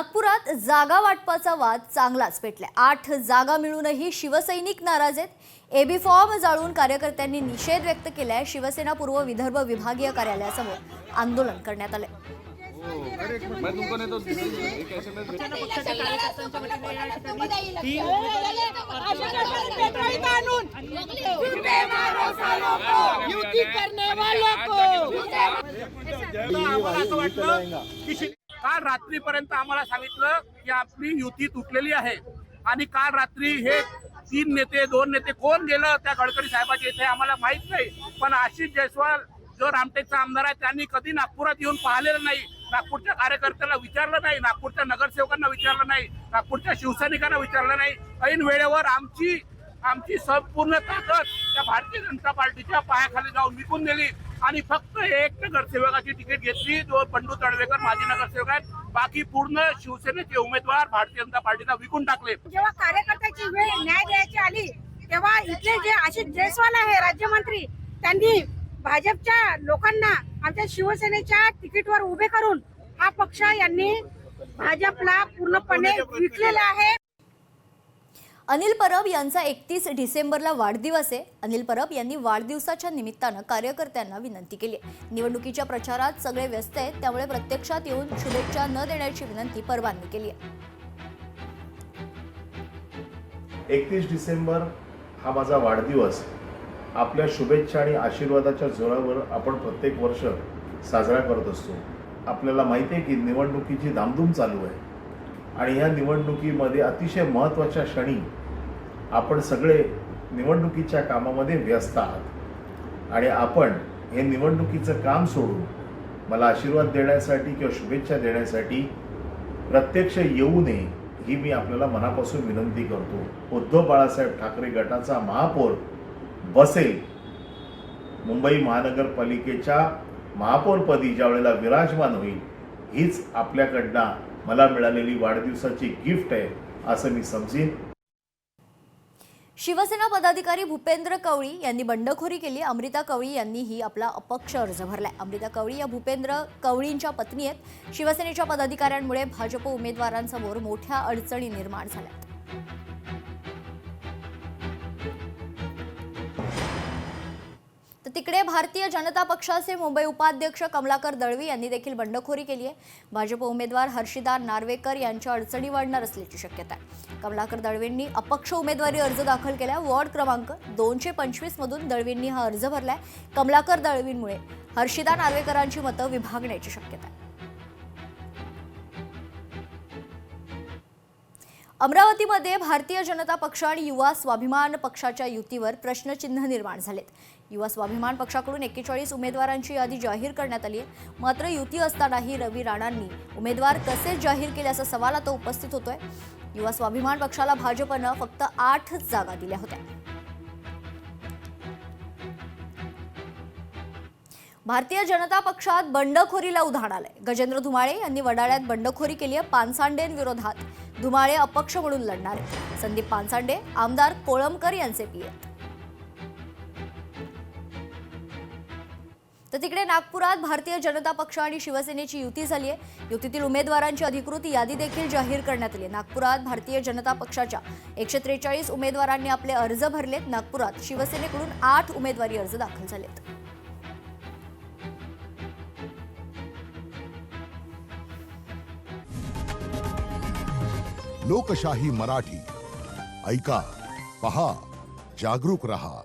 नागपुरात जागा वाटपाचा वाद चांगलाच पेटला। 8 जागा मिळूनही शिवसैनिक नाराज आहेत। एबी फॉर्म जाळून कार्यकर्त्यांनी निषेध व्यक्त केलाय। शिवसेना पूर्व विदर्भ विभागीय कार्यालयासमोर आंदोलन करण्यात आले। काल रात्रीपर्यंत आम्हाला सांगितलं की आपली युती तुटलेली आहे आणि काल रात्री हे 3 नेते 2 नेते कोण गेलं त्या गडकरी साहेबाच्या इथे आम्हाला माहित नाही, पण आशिष जयस्वाल जो रामटेकचा आमदार आहे त्यांनी कधी नागपुरात येऊन पाहिलेलं नाही, नागपूरच्या कार्यकर्त्याला विचारलं नाही, नागपूरच्या नगरसेवकांना विचारलं नाही, नागपूरच्या शिवसैनिकांना विचारलं नाही। ऐन वेळेवर आमची संपूर्ण ताकद त्या भारतीय जनता पार्टीच्या पायाखाली जाऊन विकून दिली आणि फक्त एक नगरसेवकाची तिकीट घेतली जो बंडू तळवेकर माजी नगरसेवक आहेत, बाकी पूर्ण शिवसेनेचे उमेदवार भारतीय जनता पार्टीला विकून टाकले। जेव्हा कार्यकर्त्याची वेळ न्याय द्यायची आली तेव्हा इथले जे आशिष जयस्वाल आहे राज्यमंत्री, त्यांनी भाजपच्या लोकांना आमच्या शिवसेनेच्या तिकीटवर उभे करून हा पक्ष यांनी भाजपला पूर्णपणे विकलेला आहे। अनिल परब यांचा 31 डिसेंबरला वाढदिवस आहे। अनिल परब यांनी वाढदिवसाच्या निमित्तानं कार्यकर्त्यांना विनंती केली आहे। निवडणुकीच्या प्रचारात सगळे व्यस्त आहेत, त्यामुळे प्रत्यक्षात येऊन शुभेच्छा न देण्याची विनंती परबांनी केली आहे। 31 डिसेंबर हा माझा वाढदिवस आपल्या शुभेच्छा आणि आशीर्वादाच्या जोरावर आपण प्रत्येक वर्ष साजरा करत असतो। आपल्याला माहिती आहे की निवडणुकीची धामधूम चालू आहे आणि या निवडणुकीमध्ये अतिशय महत्त्वाच्या क्षणी आपण सगळे निवडणुकीच्या कामामध्ये व्यस्त आहात आणि आपण हे निवडणुकीचं काम सोडून मला आशीर्वाद देण्यासाठी किंवा शुभेच्छा देण्यासाठी प्रत्यक्ष येऊ नये ही मी आपल्याला मनापासून विनंती करतो। उद्धव बाळासाहेब ठाकरे गटाचा महापौर बसेल मुंबई महानगरपालिकेच्या महापौरपदी ज्या वेळेला विराजमान होईल, हीच आपल्याकडनं मला मिळालेली वाढदिवसाची गिफ्ट आहे असं मी समजीन। शिवसेना पदाधिकारी भूपेंद्र कवळी यांनी बंडखोरी केली। अमृता कवळी यांनीही आपला अपक्ष अर्ज भरलाय। अमृता कवळी या भूपेंद्र कवळींच्या पत्नी आहेत। शिवसेनेच्या पदाधिकाऱ्यांमुळे भाजप उमेदवारांसमोर मोठ्या अडचणी निर्माण झाल्यात। तर तिकडे भारतीय जनता पक्षाचे मुंबई उपाध्यक्ष कमलाकर दळवी यांनी देखील बंडखोरी केली आहे। भाजप उमेदवार हर्षिदा नार्वेकर यांच्या अडचणी वाढणार असल्याची शक्यता आहे। कमलाकर दळवींनी अपक्ष उमेदवारी अर्ज दाखल केला। वॉर्ड क्रमांक 225 मधून दळवींनी हा अर्ज भरलाय। कमलाकर दळवींमुळे हर्षिदा नार्वेकरांची मतं विभागण्याची शक्यता आहे। अमरावतीमध्ये भारतीय जनता पक्ष आणि युवा स्वाभिमान पक्षाच्या युतीवर प्रश्नचिन्ह निर्माण झालेत। युवा स्वाभिमान पक्षाकडून 41 उमेदवारांची यादी जाहीर करण्यात आली आहे। मात्र युती असतानाही रवी राणांनी उमेदवार कसे जाहीर केले असा सवाल आता उपस्थित होतोय। युवा स्वाभिमान पक्षाला भाजपनं फक्त 8 जागा दिल्या होत्या। भारतीय जनता पक्षात बंडखोरीला उधाण आलंय। गजेंद्र धुमाळे यांनी वडाळ्यात बंडखोरी केली आहे। पानसांडेंविरोधात धुमाळे अपक्ष म्हणून लढणार आहेत। संदीप पानसांडे आमदार कोळंबकर यांचे पी आहेत। तर तिकडे नागपुरात भारतीय जनता पक्ष आणि शिवसेनेची युती झाली आहे। युतीतील उमेदवारांची अधिकृत यादी देखील जाहीर करण्यात आली आहे। नागपुरात भारतीय जनता पक्षाच्या 143 उमेदवारांनी आपले अर्ज भरलेत। नागपुरात शिवसेनेकडून 8 उमेदवारी अर्ज दाखल झालेत। लोकशाही मराठी ऐका, पहा, जागरूक रहा।